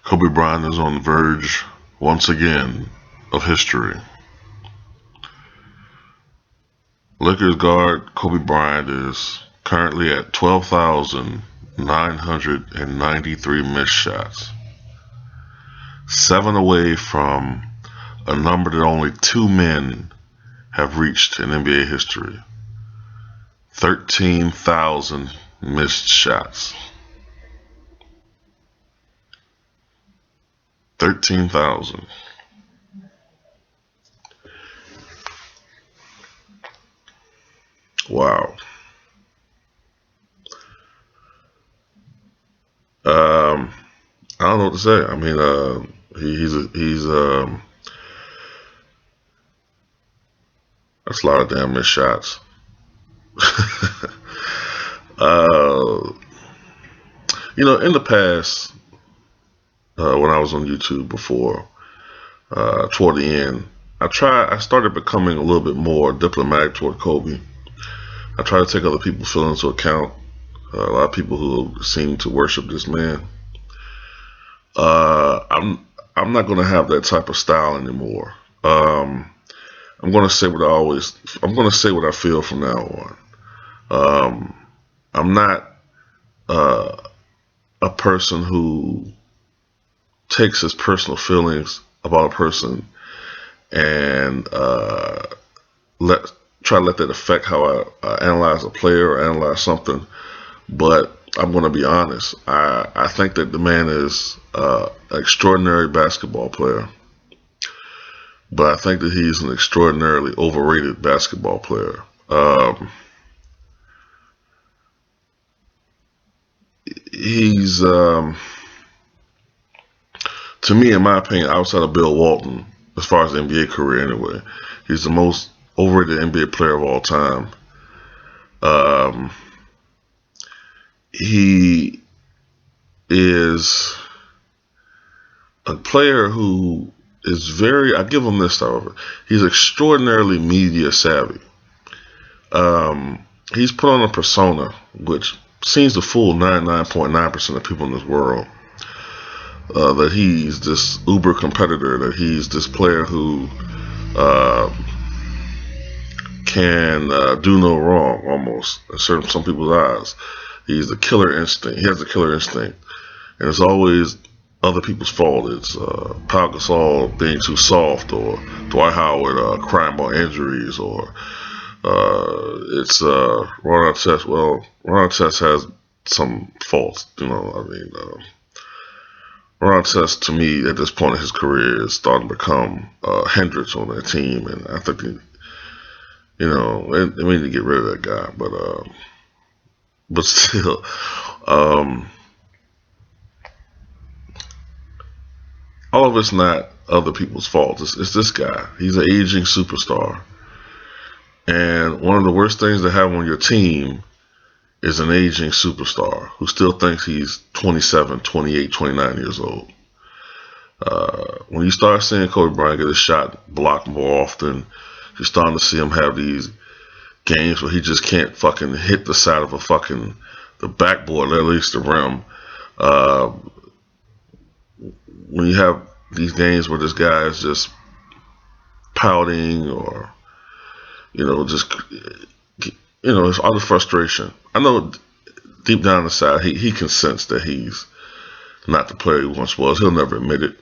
Kobe Bryant is on the verge, once again, of history. Lakers guard Kobe Bryant is currently at 12,993 missed shots, 7 away from a number that only 2 men have reached in NBA history. 13,000 missed shots. 13,000. Wow. I don't know what to say. I mean, that's a lot of damn missed shots. uh, in the past, when I was on YouTube before, toward the end, I started becoming a little bit more diplomatic toward Kobe. I try to take other people's feelings into account. A lot of people who seem to worship this man. I'm not going to have that type of style anymore. I'm going to say what I'm going to say what I feel from now on. I'm not a person who takes his personal feelings about a person and try to let that affect how I analyze a player or analyze something. But I'm going to be honest. I think that the man is an extraordinary basketball player. But I think that he's an extraordinarily overrated basketball player. He's, to me, in my opinion, outside of Bill Walton, as far as the NBA career anyway, he's the most overrated NBA player of all time. He is a player who is I give him this, however, he's extraordinarily media savvy. He's put on a persona which seems to fool 99.9% of people in this world. That he's this uber competitor, that he's this player who can do no wrong, almost, in some people's eyes. He's the killer instinct. He has the killer instinct. And it's always other people's fault. It's Pau Gasol being too soft, or Dwight Howard crying about injuries, or it's Ron Artest. Well, Ron Artest has some faults, Ron Artest, to me, at this point in his career, is starting to become a hindrance on that team, and I think they need to get rid of that guy. But still, all of it's not other people's fault. It's this guy. He's an aging superstar. And one of the worst things to have on your team is an aging superstar who still thinks he's 27, 28, 29 years old. When you start seeing Kobe Bryant get his shot blocked more often, you're starting to see him have these games where he just can't fucking hit the side of the backboard, at least the rim. When you have these games where this guy is just pouting, or it's all the frustration. I know deep down inside he can sense that he's not the player he once was. He'll never admit it.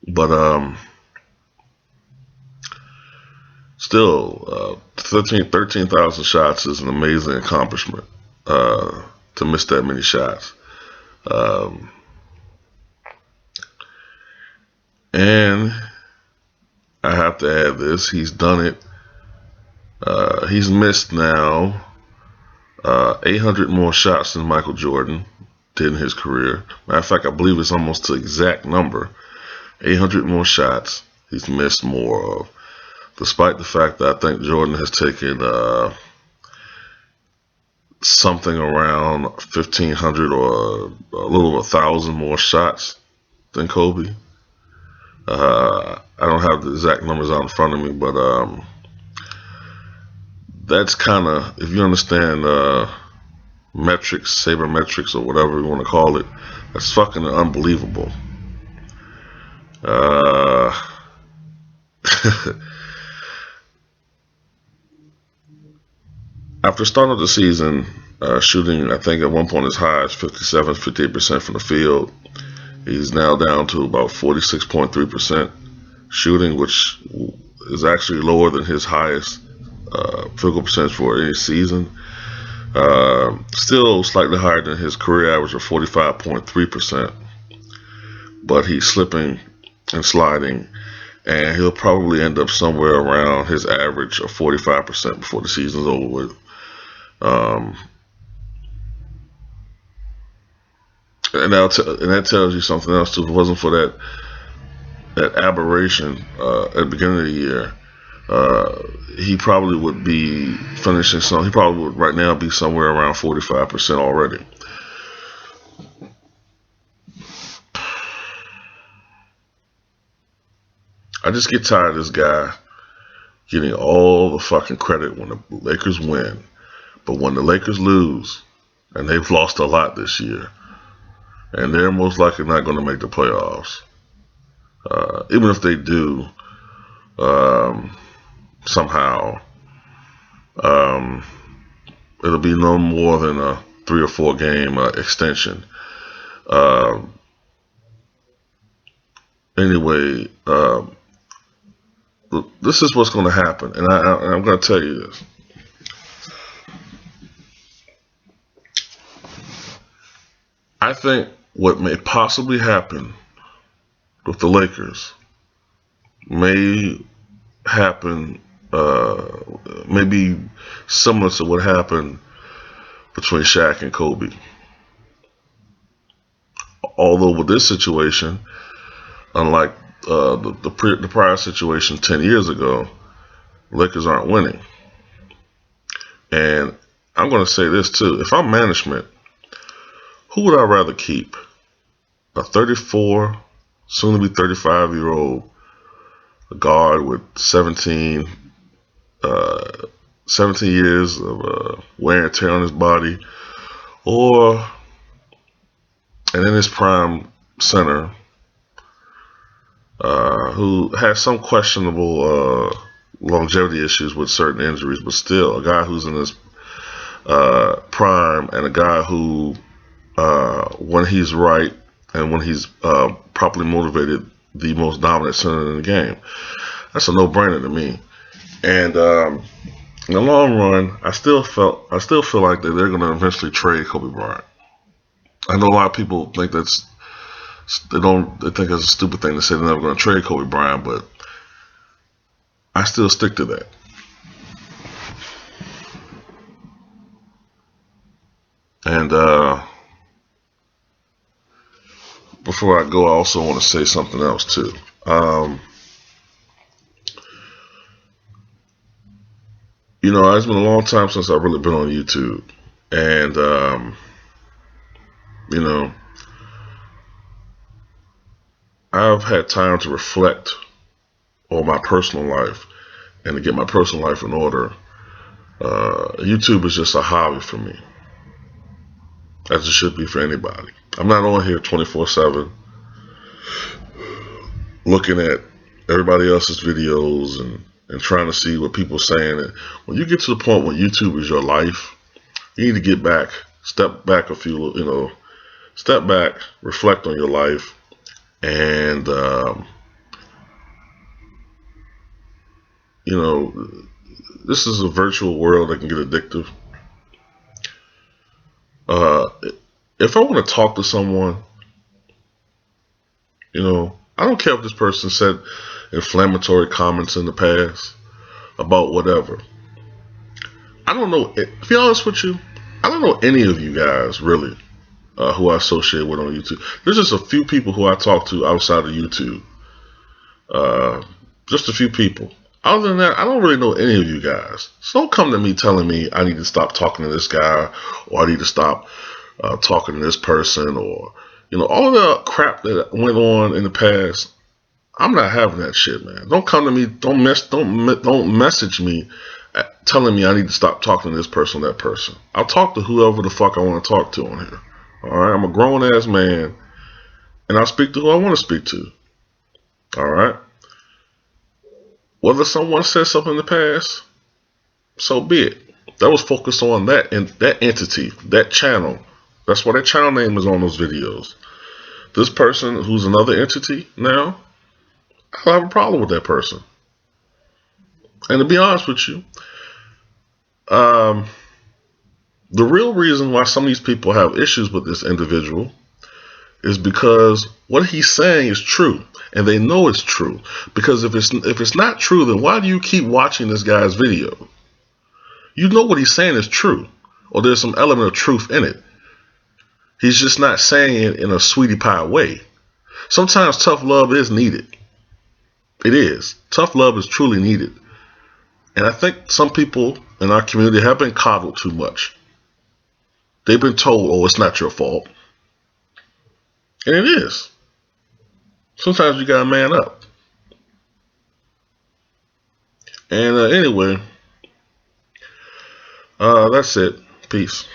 But still, 13,000 shots is an amazing accomplishment. To miss that many shots. And I have to add this: he's done it. He's missed now 800 more shots than Michael Jordan did in his career. Matter of fact, I believe it's almost the exact number. 800 more shots he's missed more of, despite the fact that I think Jordan has taken something around 1,500 or a little over 1,000 more shots than Kobe. I don't have the exact numbers out in front of me, but that's kind of, if you understand metrics, sabermetrics, or whatever you want to call it. That's fucking unbelievable. After starting of the season, shooting, I think at one point as high as 57, 58% from the field, he's now down to about 46.3% shooting, which is actually lower than his highest field goal percentage for any season. Still slightly higher than his career average of 45.3%, but he's slipping and sliding, and he'll probably end up somewhere around his average of 45% before the season's over with. And that tells you something else too. If it wasn't for that aberration at the beginning of the year, he probably would be finishing some. He probably would right now be somewhere around 45% already. I just get tired of this guy getting all the fucking credit when the Lakers win, but when the Lakers lose, and they've lost a lot this year, and they're most likely not going to make the playoffs. Even if they do, somehow, it'll be no more than a 3 or 4 game extension. Anyway, this is what's going to happen, and I'm going to tell you this. I think what may possibly happen with the Lakers may happen, maybe similar to what happened between Shaq and Kobe. Although with this situation, unlike the prior situation 10 years ago, Lakers aren't winning. And I'm going to say this too. If I'm management, who would I rather keep? A 34, soon to be 35-year-old guard with 17 years of wear and tear on his body, or an in his prime center who has some questionable longevity issues with certain injuries, but still a guy who's in his prime, and a guy who, when he's right and when he's properly motivated, the most dominant center in the game. That's a no-brainer to me. And in the long run, I still feel like that they're going to eventually trade Kobe Bryant. I know a lot of people think they think it's a stupid thing to say they're never going to trade Kobe Bryant, but I still stick to that. And before I go, I also want to say something else too. It's been a long time since I've really been on YouTube, and I've had time to reflect on my personal life and to get my personal life in order. YouTube is just a hobby for me, as it should be for anybody. I'm not on here 24/7 looking at everybody else's videos and trying to see what people are saying. When you get to the point where YouTube is your life, you need to get back, step back, reflect on your life, and this is a virtual world that can get addictive. If I want to talk to someone, I don't care if this person said inflammatory comments in the past about whatever. I don't know. To be honest with you, I don't know any of you guys really who I associate with on YouTube. There's just a few people who I talk to outside of YouTube. Just a few people. Other than that, I don't really know any of you guys. So don't come to me telling me I need to stop talking to this guy, or I need to stop talking to this person, or all the crap that went on in the past. I'm not having that shit, man. Don't come to me. Don't message me telling me I need to stop talking to this person or that person. I'll talk to whoever the fuck I want to talk to on here. Alright, I'm a grown ass man, and I'll speak to who I want to speak to. Alright? Whether someone says something in the past, so be it. That was focused on that entity, that channel. That's why that channel name is on those videos. This person who's another entity now, I have a problem with that person. And to be honest with you, the real reason why some of these people have issues with this individual is because what he's saying is true, and they know it's true. Because if it's not true, then why do you keep watching this guy's video? You know what he's saying is true, or there's some element of truth in it. He's just not saying it in a sweetie pie way. Sometimes tough love is needed. It is. Tough love is truly needed. And I think some people in our community have been coddled too much. They've been told, oh, it's not your fault. And it is. Sometimes you gotta man up. And anyway, that's it. Peace.